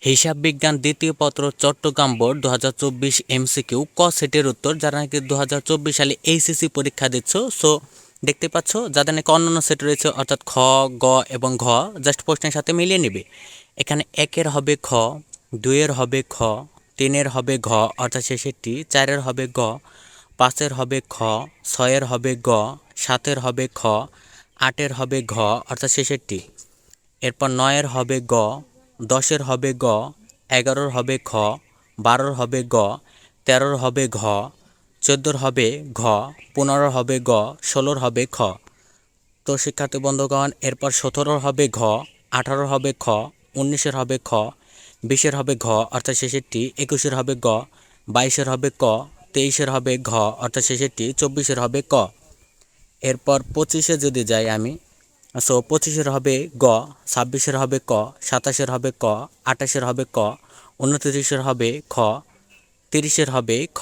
হিসাব বিজ্ঞান দ্বিতীয় পত্র চট্টগ্রাম বোর্ড 2024 এমসিকিউ ক সেটের উত্তর, যারা নাকি 2024 সালে এইচএসসি পরীক্ষা দিচ্ছ। সো দেখতে পাচ্ছ যাদের নাকি অন্যান্য সেট রয়েছে অর্থাৎ খ, গ এবং ঘ জাস্ট প্রশ্নের সাথে মিলিয়ে নেবে। এখানে একের হবে খ, দুইয়ের হবে খ, তিনের হবে ঘ অর্থাৎ শেষেরটি, চারের হবে গ, পাঁচের হবে খ, ছয়ের হবে গ, সাতের হবে খ, আটের হবে ঘ অর্থাৎ শেষেরটি। এরপর নয়ের হবে গ, দশের হবে গ, এগারোর হবে খ, বারোর হবে গ, তেরোর হবে ঘ, চোদ্দোর হবে ঘ, পনেরোর হবে গ, ষোলোর হবে খ। তো শিক্ষার্থী বন্ধুগণ, এরপর 17-র হবে ঘ, 18-র হবে খ, 19-এর হবে খ, 20-এর হবে ঘ অর্থাৎ শেষেরটি, 21-এর হবে গ, 22-এর হবে ক, 23-এর হবে ঘ অর্থাৎ শেষেরটি, 24-এর হবে ক। এরপর 25-এ যদি যাই আমি, সো 25-এর হবে গ, 26-এর হবে ক, 27-এর হবে ক, 28-এর হবে ক, 29-এর হবে খ, 30-এর হবে খ।